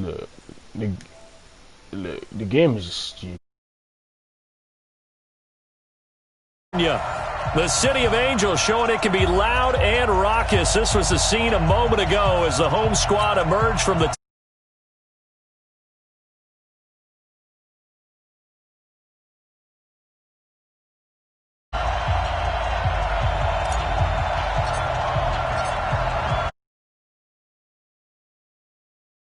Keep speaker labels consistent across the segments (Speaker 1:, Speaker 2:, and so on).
Speaker 1: look, the game is stupid.
Speaker 2: The City of Angels showing it can be loud and raucous. This was the scene a moment ago as the home squad emerged from the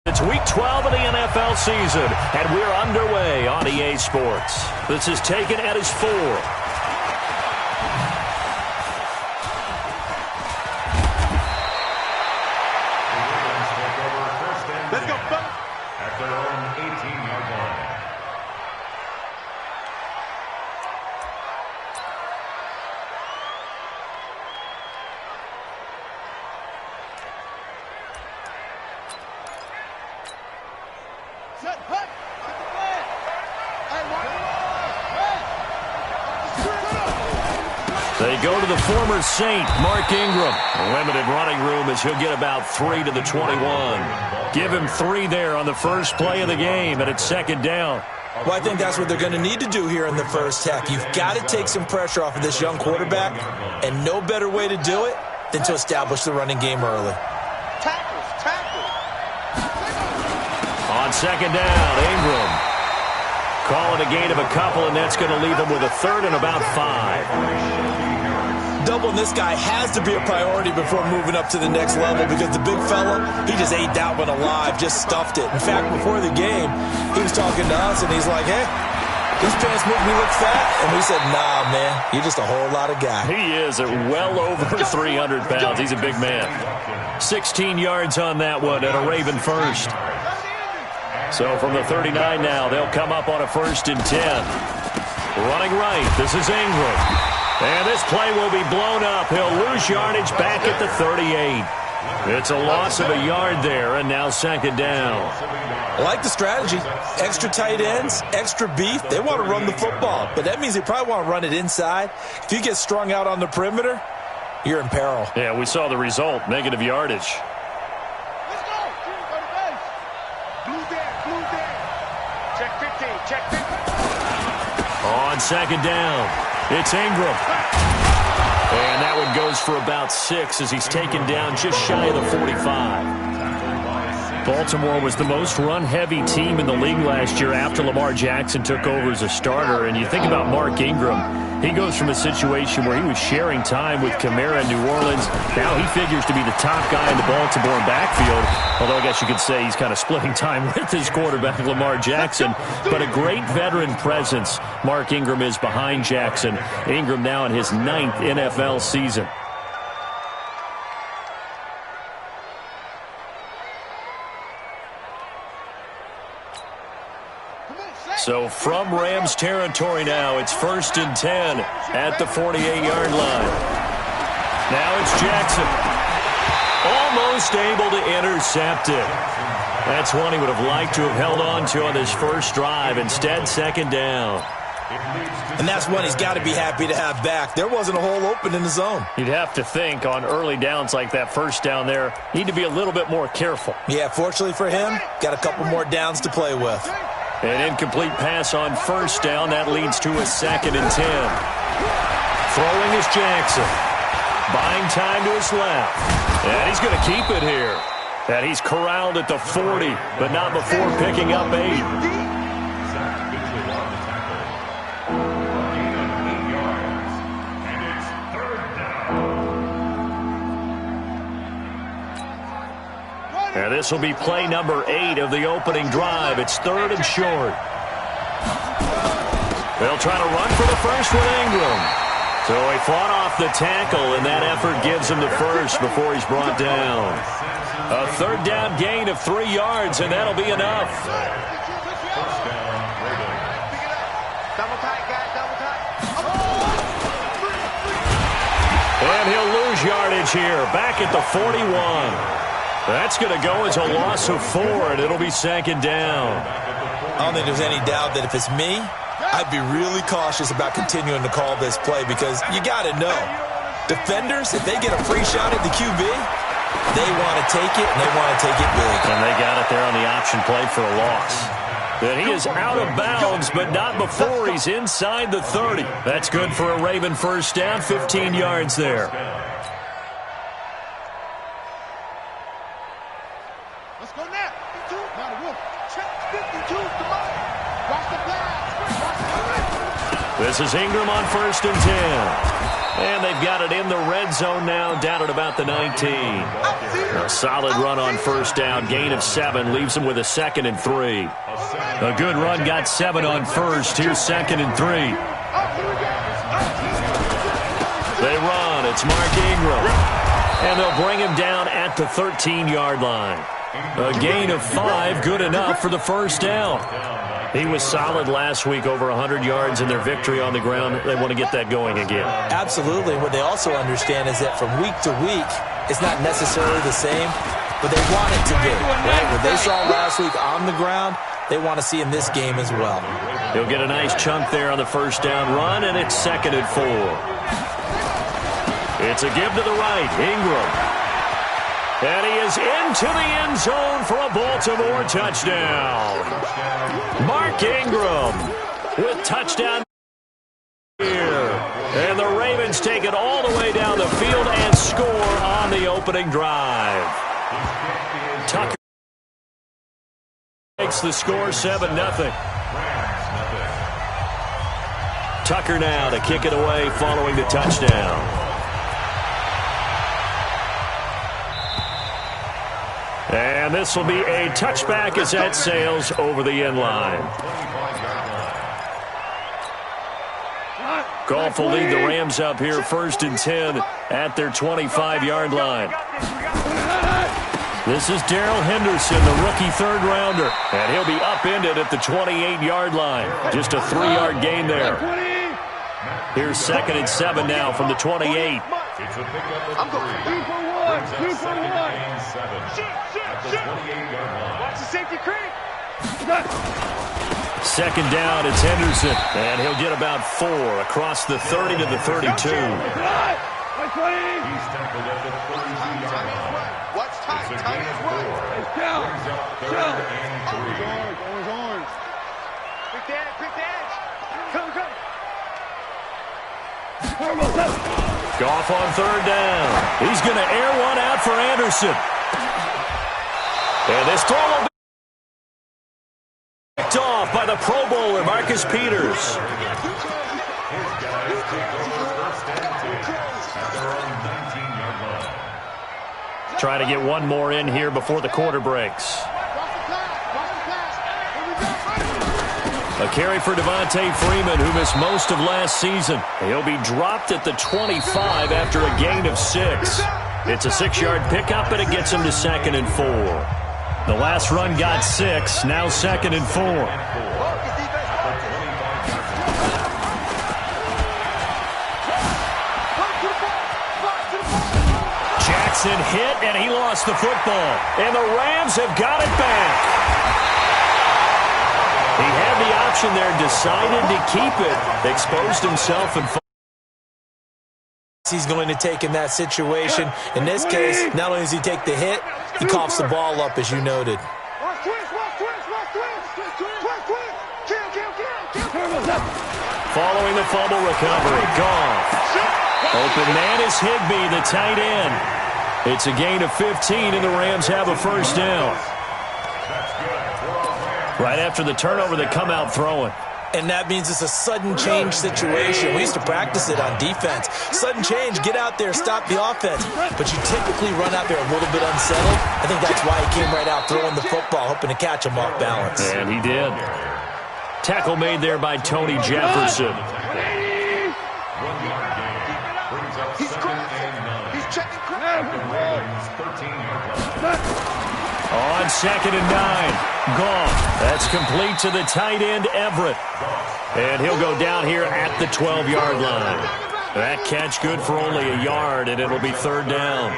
Speaker 2: It's Week 12 of the NFL season, and we're underway on EA Sports. This is taken at his 4.
Speaker 3: Let's go, at their own 18-yard line.
Speaker 2: They go to the former Saint, Mark Ingram. Limited running room as he'll get about 3 to the 21. Give him 3 there on the first play of the game, and it's second down.
Speaker 4: Well, I think that's what they're going to need to do here in the first half. You've got to take some pressure off of this young quarterback, and no better way to do it than to establish the running game early.
Speaker 2: On second down, Ingram. Call it a gain of a couple, and that's going to leave him with a third and about 5.
Speaker 4: Doubling this guy has to be a priority before moving up to the next level because the big fella, he just ate that one alive, just stuffed it. In fact, before the game, he was talking to us, and he's like, hey, these pants make me look fat. And we said, nah, man, you're just a whole lot of guy.
Speaker 2: He is at well over 300 pounds. He's a big man. 16 yards on that one and a Raven first. So from the 39 now, they'll come up on a 1st and 10. Running right, this is Ingram. And this play will be blown up. He'll lose yardage back at the 38. It's a loss of a yard there, and now second down.
Speaker 4: I like the strategy. Extra tight ends, extra beef. They want to run the football, but that means they probably want to run it inside. If you get strung out on the perimeter, you're in peril.
Speaker 2: Yeah, we saw the result, negative yardage.
Speaker 3: Let's go. Blue there. Check 15, check 15.
Speaker 2: On second down, it's Ingram. And that one goes for about 6 as he's taken down just shy of the 45. Baltimore was the most run-heavy team in the league last year after Lamar Jackson took over as a starter. And you think about Mark Ingram, he goes from a situation where he was sharing time with Kamara in New Orleans. Now he figures to be the top guy in the Baltimore backfield. Although I guess you could say he's kind of splitting time with his quarterback, Lamar Jackson. But a great veteran presence Mark Ingram is behind Jackson. Ingram now in his 9th NFL season. So from Rams territory now, it's 1st and 10 at the 48-yard line. Now it's Jackson. Almost able to intercept it. That's one he would have liked to have held on to on this first drive. Instead, second down.
Speaker 4: And that's one he's got to be happy to have back. There wasn't a hole open in the zone.
Speaker 2: You'd have to think on early downs like that first down there, need to be a little bit more careful.
Speaker 4: Yeah, fortunately for him, got a couple more downs to play with.
Speaker 2: An incomplete pass on first down. That leads to a 2nd and 10. Throwing is Jackson. Buying time to his left. And he's going to keep it here. And he's corralled at the 40, but not before picking up 8. And this will be play number 8 of the opening drive. It's 3rd and short. They'll try to run for the first with Ingram. So he fought off the tackle, and that effort gives him the first before he's brought down. A 3rd down gain of 3 yards, and that'll be enough. And he'll lose yardage here, back at the 41. That's going to go as a loss of 4, and it'll be second down.
Speaker 4: I don't think there's any doubt that if it's me, I'd be really cautious about continuing to call this play because you got to know, defenders, if they get a free shot at the QB, They want to take it, and they want to take it big.
Speaker 2: And they got it there on the option play for a loss. And he is out of bounds, but not before he's inside the 30. That's good for a Raven first down, 15 yards there.
Speaker 1: Let's go now. 52. Now the wolf. Check 52. Come on. Watch the blast.
Speaker 2: This is Ingram on 1st and 10. And they've got it in the red zone now, down at about the 19. A solid run on 1st down. Gain of 7 leaves them with a 2nd and 3. A good run got 7 on 1st. Here's 2nd and 3. They run. It's Mark Ingram. And they'll bring him down at the 13-yard line. A gain of 5, good enough for the first down. He was solid last week, over 100 yards in their victory on the ground. They want to get that going again.
Speaker 4: Absolutely. What they also understand is that from week to week, it's not necessarily the same, but they want it to be. Right? What they saw last week on the ground, they want to see in this game as well.
Speaker 2: He'll get a nice chunk there on the first down run, and it's 2nd and 4. It's a give to the right. Ingram. And he is into the end zone for a Baltimore touchdown. Mark Ingram with touchdown here. And the Ravens take it all the way down the field and score on the opening drive. Tucker makes the score 7-0. Tucker now to kick it away following the touchdown. And this will be a touchback as that sails over the end line. Goff will lead the Rams up here 1st and 10 at their 25-yard line. This is Darrell Henderson, the rookie third-rounder. And he'll be upended at the 28-yard line. Just a 3-yard gain there. Here's 2nd and 7 now from the 28.
Speaker 3: It's a pickup of 3. 2 for 1. At the 28-yard line.
Speaker 1: Watch the safety creep.
Speaker 2: 2nd down, it's Henderson. And he'll get about 4 across the 30 to the 32.
Speaker 3: He's tackled at the 32-yard line.
Speaker 1: Watch tight.
Speaker 3: It's a gain of 4. Brings up 3rd and 3.
Speaker 1: Orange. Quick edge. Come.
Speaker 2: Goff on 3rd down. He's going to air one out for Anderson. And this throw will be picked off by the Pro Bowler, Marcus Peters. Try to get one more in here before the quarter breaks. A carry for Devontae Freeman, who missed most of last season. He'll be dropped at the 25 after a gain of 6. It's a 6-yard pickup, but it gets him to 2nd and 4. The last run got 6, now 2nd and 4. Jackson hit, and he lost the football. And the Rams have got it back. He had the option there, decided to keep it, exposed himself, and
Speaker 4: he's going to take in that situation. In this case, not only does he take the hit, he coughs the ball up, as you noted.
Speaker 2: Following the fumble recovery, Goff. Open man is Higbee, the tight end. It's a gain of 15, and the Rams have a first down. Right after the turnover, they come out throwing.
Speaker 4: And that means it's a sudden change situation. We used to practice it on defense. Sudden change, get out there, stop the offense. But you typically run out there a little bit unsettled. I think that's why he came right out throwing the football, hoping to catch him off balance.
Speaker 2: And he did. Tackle made there by Tony Jefferson. On 2nd and 9, Goff. That's complete to the tight end, Everett. And he'll go down here at the 12-yard line. That catch good for only a yard, and it'll be 3rd down.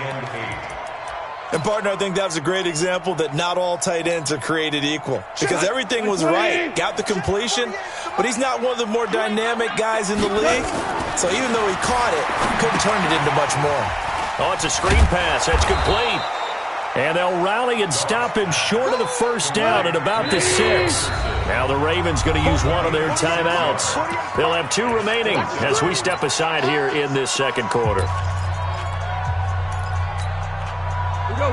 Speaker 4: And, partner, I think that was a great example that not all tight ends are created equal. Because everything was right. Got the completion, but he's not one of the more dynamic guys in the league. So even though he caught it, he couldn't turn it into much more.
Speaker 2: Oh, it's a screen pass. That's complete. And they'll rally and stop him short of the first down at about the 6. Now the Ravens going to use one of their timeouts. They'll have 2 remaining as we step aside here in this second quarter.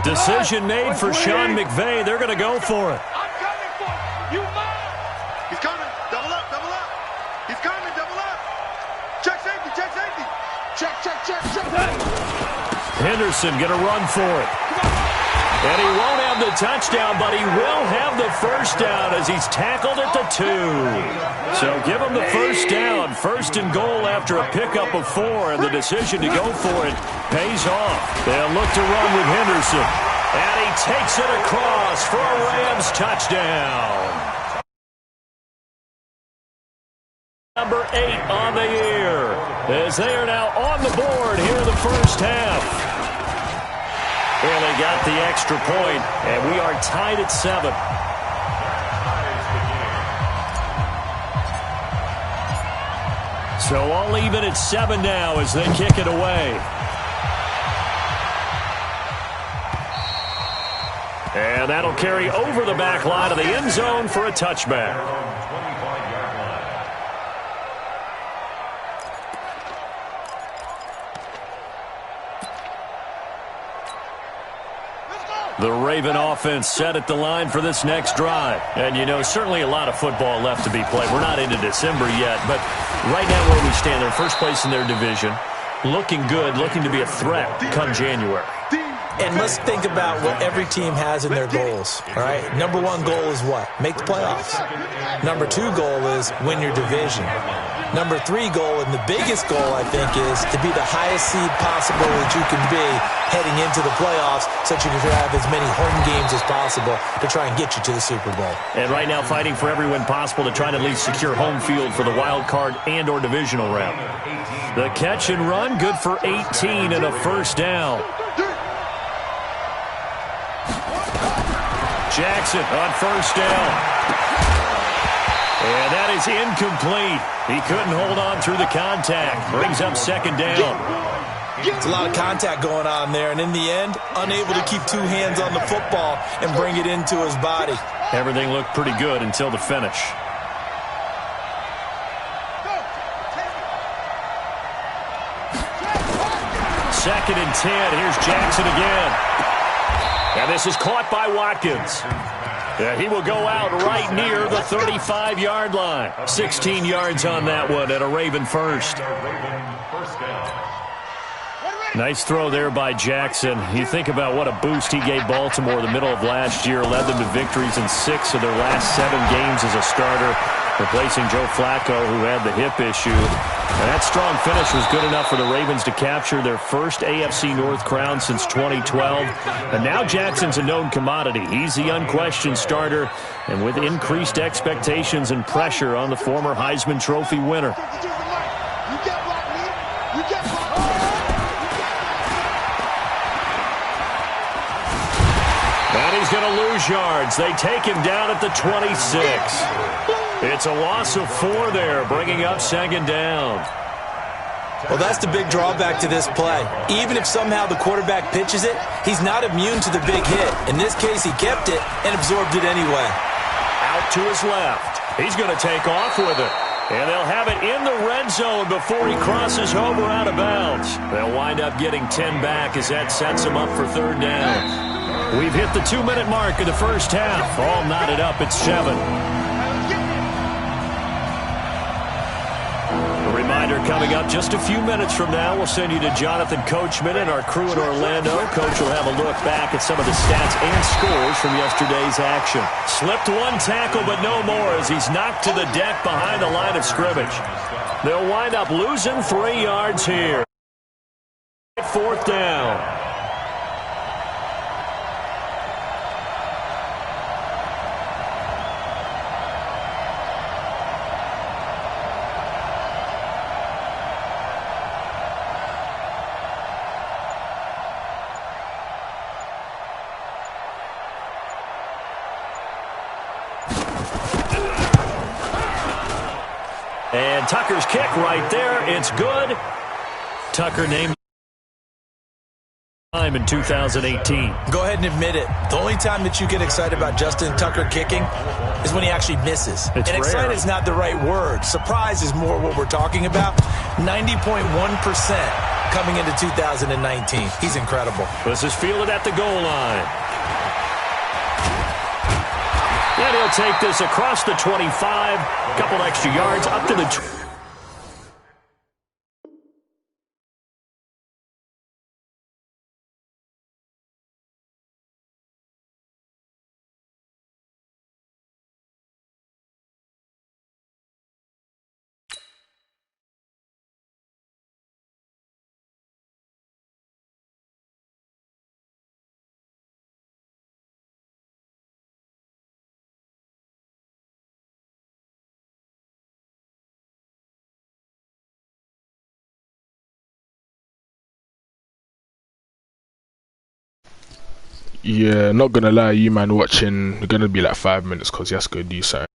Speaker 2: Decision made for Sean McVay. They're going to go for it.
Speaker 1: I'm coming for you. He's coming. Double up, double up. He's coming, double up. Check safety, check safety. Check, check, check, check.
Speaker 2: Henderson going to run for it. And he won't have the touchdown, but he will have the first down as he's tackled at the 2. So give him the first down. First and goal after a pickup of 4, and the decision to go for it pays off. They'll look to run with Henderson. And he takes it across for a Rams touchdown. Number 8 on the year as they are now on the board here in the first half. Well, they got the extra point, and we are tied at 7. So all even at 7 now as they kick it away. And that'll carry over the back line of the end zone for a touchback. The Raven offense set at the line for this next drive. And, you know, certainly a lot of football left to be played. We're not into December yet, but right now where we stand, they're first place in their division. Looking good, looking to be a threat come January.
Speaker 4: And let's think about what every team has in their goals, all right? Number 1 goal is what? Make the playoffs. Number 2 goal is win your division. Number 3 goal, and the biggest goal, I think, is to be the highest seed possible that you can be heading into the playoffs so that you can have as many home games as possible to try and get you to the Super Bowl.
Speaker 2: And right now fighting for every win possible to try to at least secure home field for the wild card and or divisional round. The catch and run, good for 18 and a first down. Jackson on first down. And that is incomplete. He couldn't hold on through the contact. Brings up second down.
Speaker 4: It's a lot of contact going on there, and in the end, unable to keep 2 hands on the football and bring it into his body.
Speaker 2: Everything looked pretty good until the finish. Second and 10. Here's Jackson again. And this is caught by Watkins. And he will go out right near the 35-yard line. 16 yards on that one and a Raven first. Nice throw there by Jackson. You think about what a boost he gave Baltimore the middle of last year. Led them to victories in 6 of their last 7 games as a starter, replacing Joe Flacco, who had the hip issue. And that strong finish was good enough for the Ravens to capture their first AFC North crown since 2012. And now Jackson's a known commodity. He's the unquestioned starter, and with increased expectations and pressure on the former Heisman Trophy winner. And he's going to lose yards. They take him down at the 26. It's a loss of 4 there, bringing up second down.
Speaker 4: Well, that's the big drawback to this play. Even if somehow the quarterback pitches it, he's not immune to the big hit. In this case, he kept it and absorbed it anyway.
Speaker 2: Out to his left. He's going to take off with it. And they'll have it in the red zone before he crosses over out of bounds. They'll wind up getting 10 back as that sets him up for third down. We've hit the 2-minute mark of the first half. All knotted up at 7. A reminder coming up just a few minutes from now. We'll send you to Jonathan Coachman and our crew in Orlando. Coach will have a look back at some of the stats and scores from yesterday's action. Slipped 1 tackle, but no more as he's knocked to the deck behind the line of scrimmage. They'll wind up losing 3 yards here. Fourth down. And Tucker's kick right there. It's good. Tucker named time in 2018.
Speaker 4: Go ahead and admit it. The only time that you get excited about Justin Tucker kicking is when he actually misses.
Speaker 2: It's
Speaker 4: and
Speaker 2: rare.
Speaker 4: Excited is not the right word. Surprise is more what we're talking about. 90.1% coming into 2019. He's incredible.
Speaker 2: This is fielded at the goal line. And he'll take this across the 25. Couple extra yards up to the
Speaker 5: Yeah, not gonna lie, you man watching, you're gonna be like 5 minutes because he has to go do something.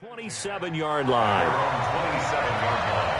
Speaker 2: 27-yard line.
Speaker 3: 27-yard line.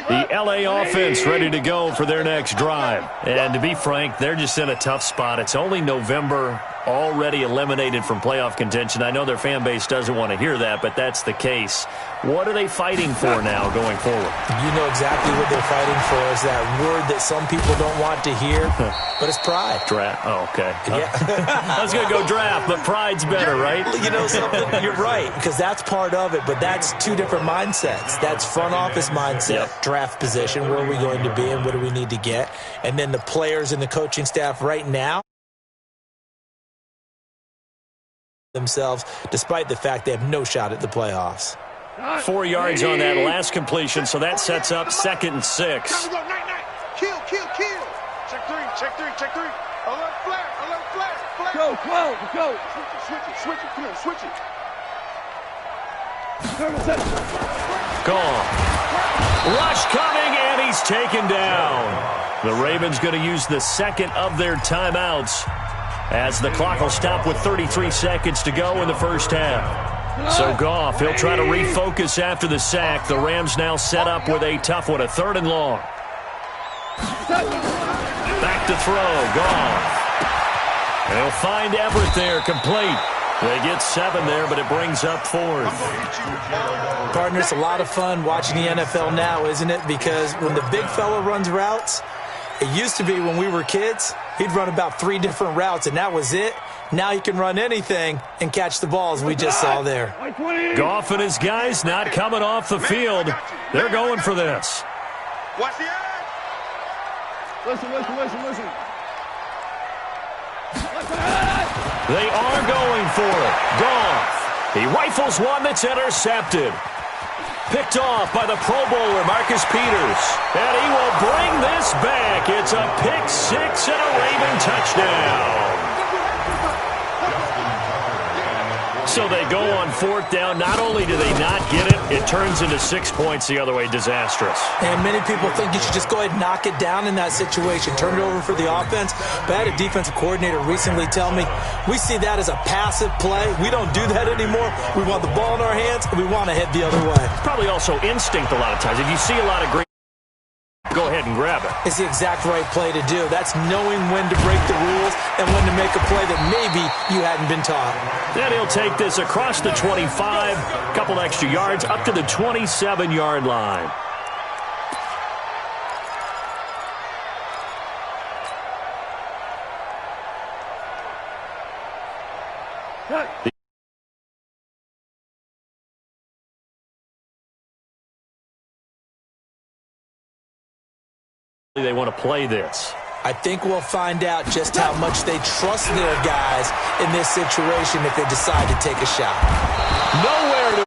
Speaker 2: The LA offense ready to go for their next drive. And to be frank, they're just in a tough spot. It's only November, already eliminated from playoff contention. I know their fan base doesn't want to hear that, but that's the case. What are they fighting for now going forward?
Speaker 4: You know exactly what they're fighting for. Is that word that some people don't want to hear, but it's pride.
Speaker 2: Draft. Oh, okay.
Speaker 4: Yeah.
Speaker 2: I was going to go draft, but pride's better, right?
Speaker 4: You know something? You're right, because that's part of it, but that's two different mindsets. That's front office mindset, draft position, where are we going to be and what do we need to get? And then the players and the coaching staff right now themselves, despite the fact they have no shot at the playoffs.
Speaker 2: 4 yards on that last completion, so that sets up 2nd and 6.
Speaker 1: Time to go, night. Kill. Check three. Alert flag.
Speaker 6: Go.
Speaker 1: Switch it.
Speaker 2: Gone. Rush coming, and he's taken down. The Ravens going to use the second of their timeouts as the clock will stop with 33 seconds to go in the first half. So Goff, he'll try to refocus after the sack. The Rams now set up with a tough one, a 3rd and long. Back to throw, Goff. And he'll find Everett there, complete. They get 7 there, but it brings up 4th.
Speaker 4: Partner, it's a lot of fun watching the NFL now, isn't it? Because when the big fella runs routes, it used to be when we were kids, he'd run about 3 different routes, and that was it. Now he can run anything and catch the balls we just saw there.
Speaker 2: Goff and his guys not coming off the field. They're going for this.
Speaker 1: Watch the edge.
Speaker 6: Listen.
Speaker 2: They are going for it. Goff. He rifles one that's intercepted. Picked off by the Pro Bowler, Marcus Peters. And he will bring this back. It's a pick 6 and a Raven touchdown. So they go on 4th down. Not only do they not get it, it turns into 6 points the other way. Disastrous.
Speaker 4: And many people think you should just go ahead and knock it down in that situation. Turn it over for the offense. But I had a defensive coordinator recently tell me, we see that as a passive play. We don't do that anymore. We want the ball in our hands, and we want to head the other way.
Speaker 2: Probably also instinct a lot of times. If you see a lot of great, go ahead and grab it.
Speaker 4: It's the exact right play to do. That's knowing when to break the rules and when to make a play that maybe you hadn't been taught.
Speaker 2: Then he'll take this across the 25, couple extra yards, up to the 27-yard line. They want to play this.
Speaker 4: I think we'll find out just how much they trust their guys in this situation if they decide to take a shot.
Speaker 2: Nowhere to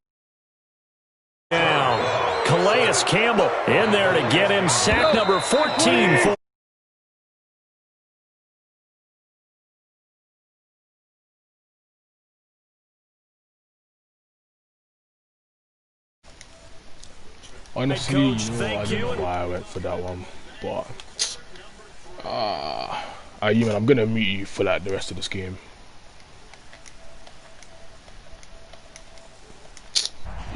Speaker 2: down. Calais Campbell in there to get him. Sack number 14 for.
Speaker 5: Honestly, you know, I don't know why I went for that one, but man, I'm gonna mute you for like the rest of this game.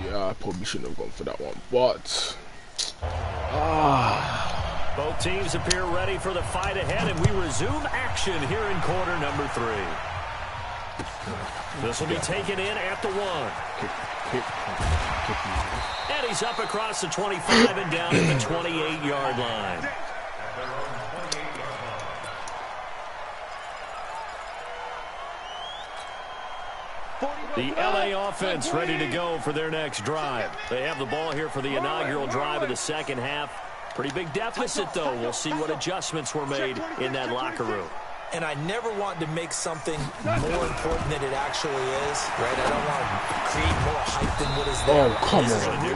Speaker 5: Yeah, I probably shouldn't have gone for that one, but
Speaker 2: both teams appear ready for the fight ahead, and we resume action here in quarter number 3. This will be taken in at the 1. And he's up across the 25 and down at the 28-yard line. The LA offense ready to go for their next drive. They have the ball here for the inaugural drive of the second half. Pretty big deficit, though. We'll see what adjustments were made in that locker room.
Speaker 4: And I never want to make something more important than it actually is, right? I don't want to create more hype than what is there.
Speaker 5: Oh, come on.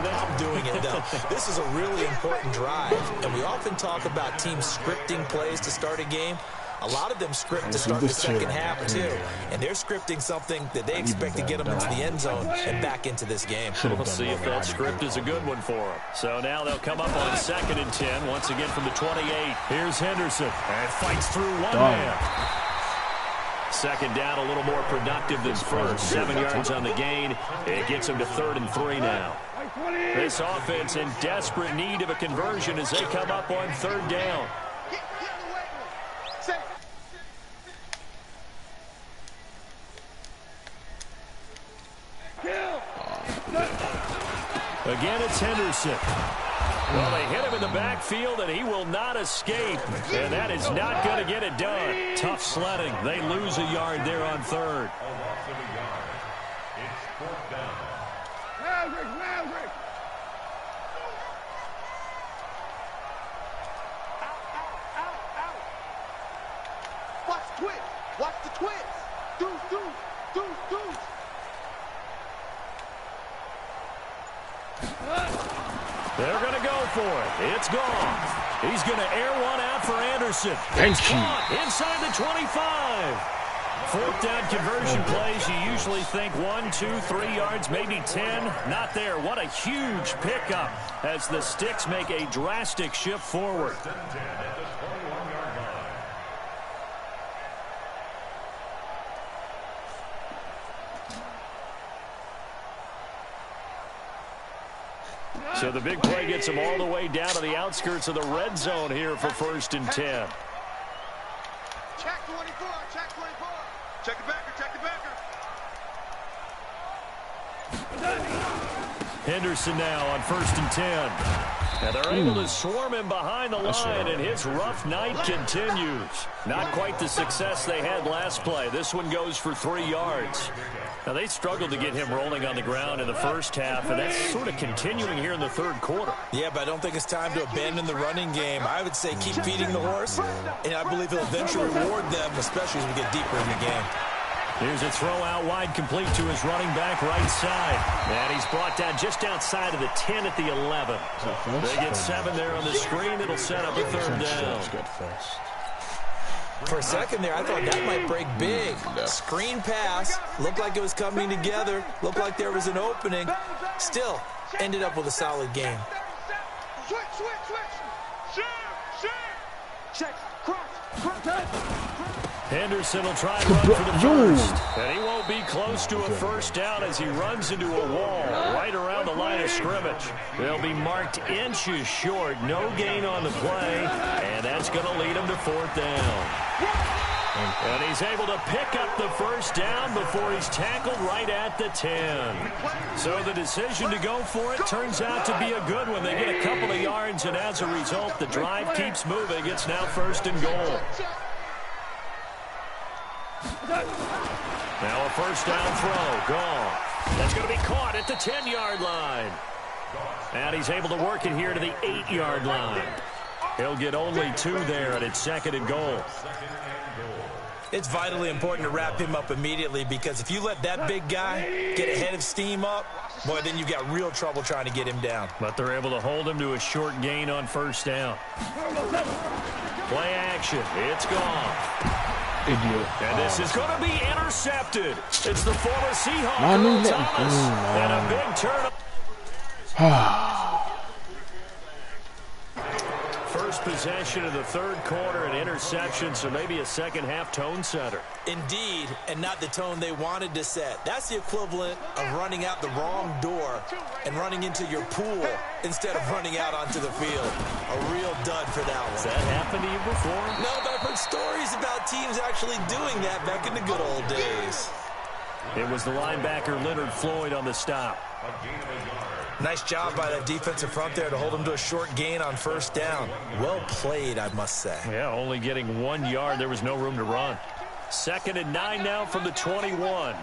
Speaker 4: I'm doing it, though. This is a really important drive, and we often talk about teams scripting plays to start a game. A lot of them script to start the second half, too. And they're scripting something that they expect to get them into the end zone and back into this game.
Speaker 2: We'll see if that script is a good one for them. So now they'll come up on 2nd and 10, once again from the 28. Here's Henderson, and fights through one man. Second down, a little more productive than first. 7 yards on the gain. It gets them to 3rd and 3 now. This offense in desperate need of a conversion as they come up on 3rd down. Again, it's Henderson. Well, they hit him in the backfield, and he will not escape. And that is not going to get it done. Tough sledding. They lose a yard there on 3rd.
Speaker 3: It's 4th down.
Speaker 1: Watch the twitch. Watch the twitch. Deuce.
Speaker 2: They're going to go for it. It's gone. He's going to air one out for Anderson.
Speaker 5: Thank you.
Speaker 2: Inside the 25. 4th down conversion plays. You usually think 1, 2, 3 yards, maybe 10. Not there. What a huge pickup as the Sticks make a drastic shift forward. So the big play gets them all the way down to the outskirts of the red zone here for 1st and 10.
Speaker 1: Check 24. Check 24. Check the backer. Check the backer.
Speaker 2: Henderson now on 1st and 10. And they're able to swarm him behind the line, and his rough night continues. Not quite the success they had last play. This one goes for 3 yards. Now, they struggled to get him rolling on the ground in the first half, and that's sort of continuing here in the 3rd quarter.
Speaker 4: Yeah, but I don't think it's time to abandon the running game. I would say keep feeding the horse, and I believe he'll eventually reward them, especially as we get deeper in the game.
Speaker 2: Here's a throw out wide, complete to his running back right side. And he's brought down just outside of the 10 at the 11. They get 7 there on the screen. It'll set up a 3rd down.
Speaker 4: For a second there, I thought that might break big. Screen pass. Looked like it was coming together. Looked like there was an opening. Still, ended up with a solid game.
Speaker 1: Switch. Check. Cross.
Speaker 2: Henderson will try to run for the first. And he won't be close to a 1st down as he runs into a wall right around the line of scrimmage. They'll be marked inches short. No gain on the play. And that's going to lead him to 4th down. And he's able to pick up the 1st down before he's tackled right at the 10. So the decision to go for it turns out to be a good one. They get a couple of yards, and as a result, the drive keeps moving. It's now 1st and goal. Now a 1st down throw. Gone. That's going to be caught at the 10-yard line. And he's able to work it here to the 8-yard line. He'll get only 2 there, and it's 2nd and goal.
Speaker 4: It's vitally important to wrap him up immediately, because if you let that big guy get ahead of steam up, boy, then you got real trouble trying to get him down.
Speaker 2: But they're able to hold him to a short gain on 1st down. Play action. It's gone.
Speaker 5: Idiot.
Speaker 2: And this is going to be intercepted. It's the former Seahawk, Earl Thomas. And a big turnover. First possession of the 3rd quarter, an interception, so maybe a second-half tone setter.
Speaker 4: Indeed, and not the tone they wanted to set. That's the equivalent of running out the wrong door and running into your pool instead of running out onto the field. A real dud for that one.
Speaker 2: Has that happened to you before?
Speaker 4: No, but I've heard stories about teams actually doing that back in the good old days.
Speaker 2: It was the linebacker Leonard Floyd on the stop.
Speaker 4: Nice job by that defensive front there to hold him to a short gain on 1st down. Well played, I must say.
Speaker 2: Yeah, only getting 1 yard. There was no room to run. 2nd and 9 now from the 21.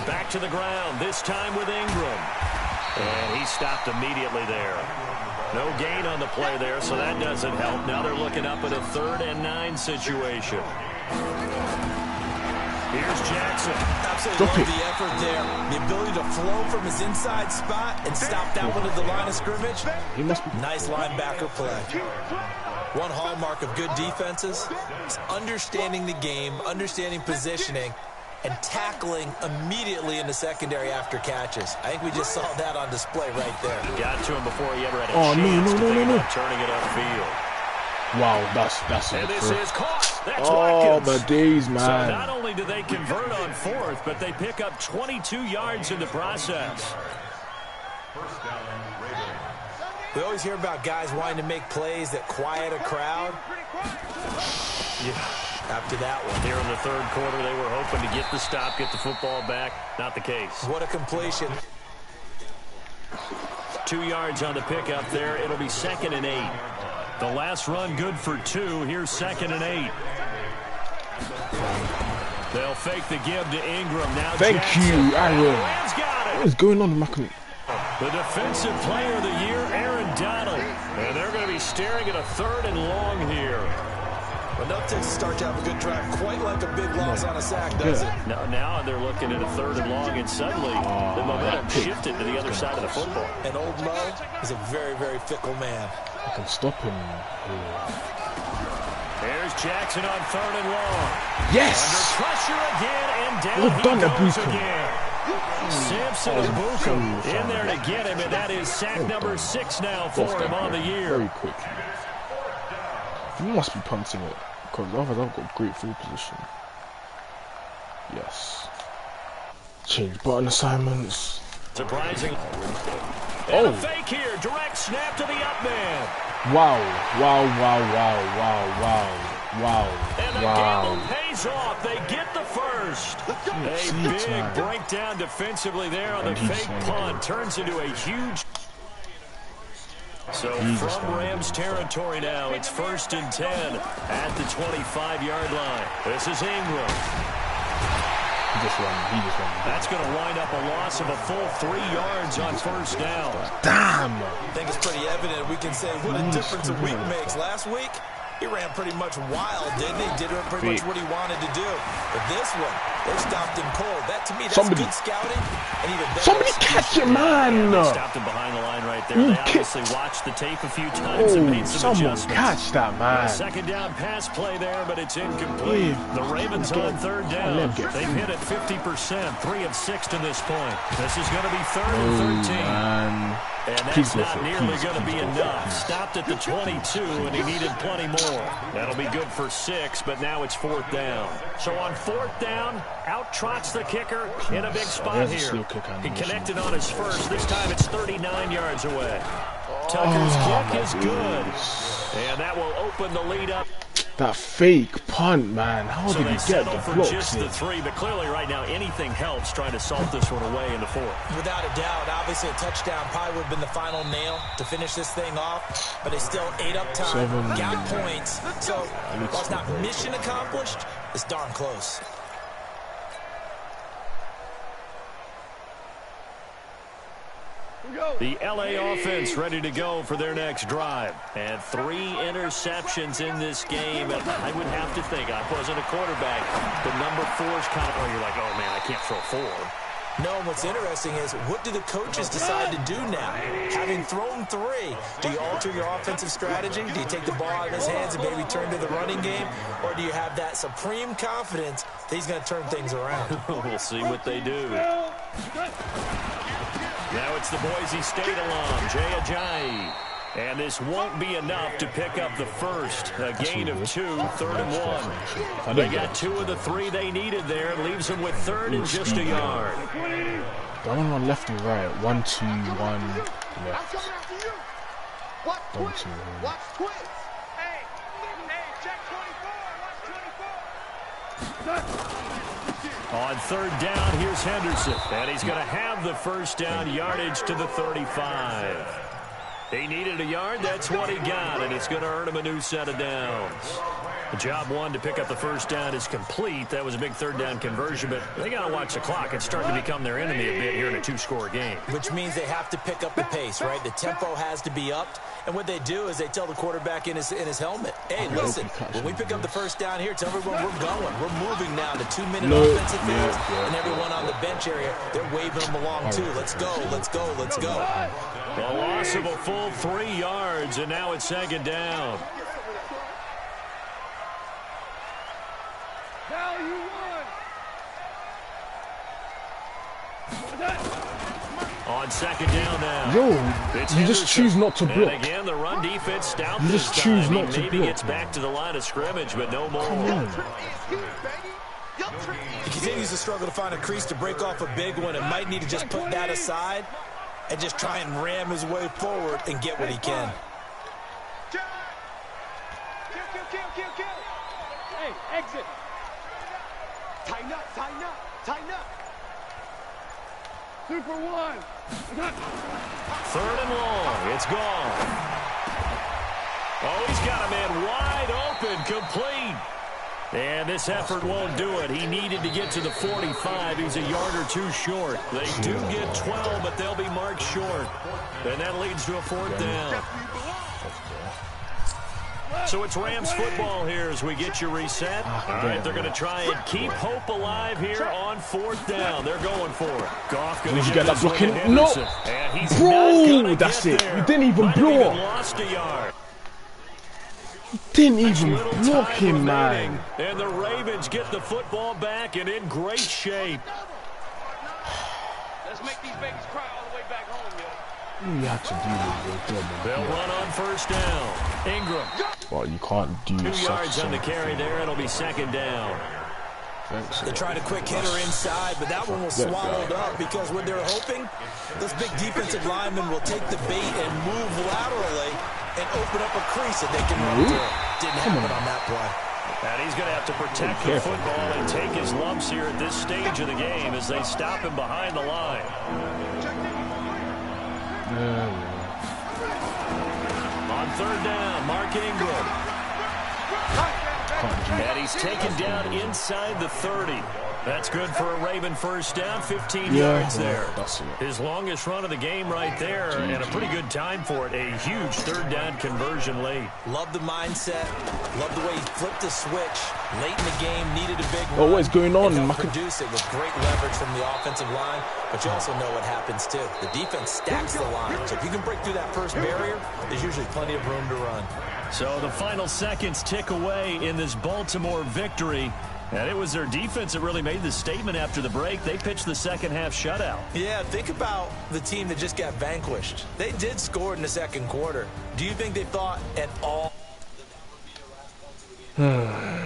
Speaker 2: Back to the ground, this time with Ingram. And he stopped immediately there. No gain on the play there, so that doesn't help. Now they're looking up at a 3rd and 9 situation. Here's Jackson.
Speaker 4: Absolutely love the effort there. The ability to flow from his inside spot and stop that one at the line of scrimmage.
Speaker 5: He must be.
Speaker 4: Nice linebacker play. One hallmark of good defenses is understanding the game, understanding positioning, and tackling immediately in the secondary after catches. I think we just saw that on display right there.
Speaker 2: Got to him before he ever had a chance to think about turning it upfield.
Speaker 5: Wow, that's
Speaker 2: and this is caught. That's
Speaker 5: Watkins.
Speaker 2: Watkins.
Speaker 5: My days, man.
Speaker 2: So not only do they convert on fourth, but they pick up 22 yards in the process.
Speaker 4: We always hear about guys wanting to make plays that quiet a crowd. Yeah, after that one.
Speaker 2: Here in the third quarter, they were hoping to get the stop, get the football back. Not the case.
Speaker 4: What a completion.
Speaker 2: 2 yards on the pickup there. It'll be 2nd and 8. The last run good for 2. Here's 2nd and 8. They'll fake the give to Ingram. Now
Speaker 5: Thank
Speaker 2: Jackson.
Speaker 5: you, Aaron.
Speaker 2: Rams got it.
Speaker 5: What is going on, Malcolm?
Speaker 2: The defensive player of the year, Aaron Donald. And they're going to be staring at a 3rd and long here.
Speaker 4: Enough to start to have a good drive, quite like a big loss on a sack, does it?
Speaker 2: Now they're looking at a 3rd and long, and suddenly the momentum shifted to the other side of the football.
Speaker 4: And old Mo is a very, very fickle man.
Speaker 5: I can stop him.
Speaker 2: There's Jackson on 3rd and long.
Speaker 5: Yes!
Speaker 2: Under pressure again, and down
Speaker 5: Well done,
Speaker 2: he goes
Speaker 5: Abuka.
Speaker 2: again. Samson Abuka in there to get him, and that is sack number 6 now for him on the year.
Speaker 5: Very quick. You must be punting it, because otherwise I've got great field position. Yes. Change button assignments.
Speaker 2: Surprising.
Speaker 5: Oh.
Speaker 2: And a fake here. Direct snap to the up man.
Speaker 5: Wow.
Speaker 2: And the gamble pays off. They get the first. A big breakdown defensively there on the fake punt. Turns into a huge... So from Rams territory now, it's 1st and 10 at the 25-yard line. This is Ingram.
Speaker 5: He just ran.
Speaker 2: That's going to wind up a loss of a full 3 yards on 1st down.
Speaker 5: Damn!
Speaker 4: I think it's pretty evident we can say what a difference a week makes. Last week, he ran pretty much wild, didn't he? Did pretty much what he wanted to do. But this one, they stopped him cold. That, to me, that's good scouting. And even better.
Speaker 5: Somebody catch it, man!
Speaker 2: They stopped him behind the line right there. They obviously watched the tape a few times and made some adjustments.
Speaker 5: Catch that, man.
Speaker 2: A 2nd down pass play there, but it's incomplete. The Ravens on 3rd down. They've hit it 50%, 3 of 6 to this point. This is going to be 3rd and 13.
Speaker 5: Man.
Speaker 2: And that's not nearly going to be enough. Stopped at the 22, and he needed plenty more. That'll be good for 6, but now it's 4th down. So on 4th down, out trots the kicker in a big spot here. He connected on his first. This time it's 39 yards away. Tucker's kick is good. And that will open the lead up.
Speaker 5: That fake punt, man. How did he get the blocks?
Speaker 2: Just the 3, but clearly right now anything helps trying to salt this one away in the 4th.
Speaker 4: Without a doubt, obviously a touchdown probably would have been the final nail to finish this thing off, but they still ate up time, got points. So while it's not mission accomplished, it's darn close.
Speaker 2: The LA offense ready to go for their next drive. And 3 interceptions in this game. And I would have to think, I wasn't a quarterback, but number 4 is kind of where you're like, oh, man, I can't throw 4.
Speaker 4: No, and what's interesting is, what do the coaches decide to do now? Having thrown 3, do you alter your offensive strategy? Do you take the ball out of his hands and maybe turn to the running game? Or do you have that supreme confidence that he's going to turn things around?
Speaker 2: We'll see what they do. Now it's the Boise State alum, Jay Ajayi. And this won't be enough to pick up the first. A gain of 2, 3rd and 1. They got 2 of the 3 they needed there. Leaves them with 3rd and just a yard.
Speaker 5: Going on left and right. 1, 2, 1 left. 1, 2, 1.
Speaker 6: Watch twins. Hey, check 24. Watch 24.
Speaker 2: On 3rd down, here's Henderson. And he's going to have the first down, yardage to the 35. He needed a yard, that's what he got, and it's going to earn him a new set of downs. The job 1 to pick up the first down is complete. That was a big 3rd down conversion, but they got to watch the clock. It's starting to become their enemy a bit here in a 2-score game.
Speaker 4: Which means they have to pick up the pace, right? The tempo has to be upped, and what they do is they tell the quarterback in his helmet, hey, listen, when we pick up the first down here, tell everyone we're going. We're moving now to 2-minute offensive fields, and everyone on the bench area, they're waving them along too. Let's go, let's go, let's go.
Speaker 2: A loss of a full 3 yards, and now it's 2nd down. On second down now.
Speaker 5: Yo,
Speaker 2: It's
Speaker 5: you just
Speaker 2: Henderson.
Speaker 5: choose not to block.
Speaker 2: And again, the run defense stout
Speaker 5: You
Speaker 2: this
Speaker 5: just choose
Speaker 2: time.
Speaker 5: not
Speaker 2: He
Speaker 5: to
Speaker 2: maybe
Speaker 5: block,
Speaker 2: gets back to the line of scrimmage, but no more.
Speaker 5: Come on.
Speaker 4: He continues to struggle to find a crease to break off a big one and might need to just put that aside and just try and ram his way forward and get what he can.
Speaker 6: Kill. Hey, exit. Tighten up. Super one.
Speaker 2: Third and long. It's gone. Oh, he's got a man wide open, complete. And this effort won't do it. He needed to get to the 45. He's a yard or two short. They do get 12, but they'll be marked short. And that leads to a fourth down. So it's Rams football here as we get you reset. All right, they're going to try and keep hope alive here on fourth down. They're going for it. Goff going to
Speaker 5: get that blocking. No.
Speaker 2: And he's
Speaker 5: Bro,
Speaker 2: not gonna
Speaker 5: that's
Speaker 2: get
Speaker 5: it.
Speaker 2: there.
Speaker 5: You didn't even
Speaker 2: Might have
Speaker 5: block.
Speaker 2: Lost a yard.
Speaker 5: Didn't even
Speaker 2: Little
Speaker 5: block
Speaker 2: time
Speaker 5: him,
Speaker 2: remaining,
Speaker 5: man.
Speaker 2: And the Ravens get the football back and in great shape.
Speaker 6: Let's make these babies cry all the way back home, yo.
Speaker 5: You had to do it.
Speaker 2: They'll run on first down. Ingram.
Speaker 5: Well, you can't do
Speaker 2: 2
Speaker 5: such
Speaker 2: yards on the
Speaker 5: something.
Speaker 2: carry there. It'll be second down.
Speaker 4: They tried a quick hitter inside, but that one was swallowed up because what they're hoping, this big defensive lineman will take the bait and move laterally and open up a crease that they can run through. Didn't happen on that play.
Speaker 2: And he's going to have to protect the football and take his lumps here at this stage of the game as they stop him behind the line. On third down, Mark Ingram. And he's taken down inside the 30. That's good for a Raven first down, 15 yards there.
Speaker 5: That's it.
Speaker 2: His longest run of the game right there, and a pretty good time for it. A huge third down conversion late.
Speaker 4: Love the mindset. Love the way he flipped the switch. Late in the game, needed a big run.
Speaker 5: Oh, what's going on?
Speaker 4: And helped produce it with great leverage from the offensive line. But you also know what happens, too. The defense stacks the line. So if you can break through that first barrier, there's usually plenty of room to run.
Speaker 2: So the final seconds tick away in this Baltimore victory. And it was their defense that really made the statement after the break. They pitched the second half shutout.
Speaker 4: Yeah, think about the team that just got vanquished. They did score in the second quarter. Do you think they thought at all that would be a response to the game?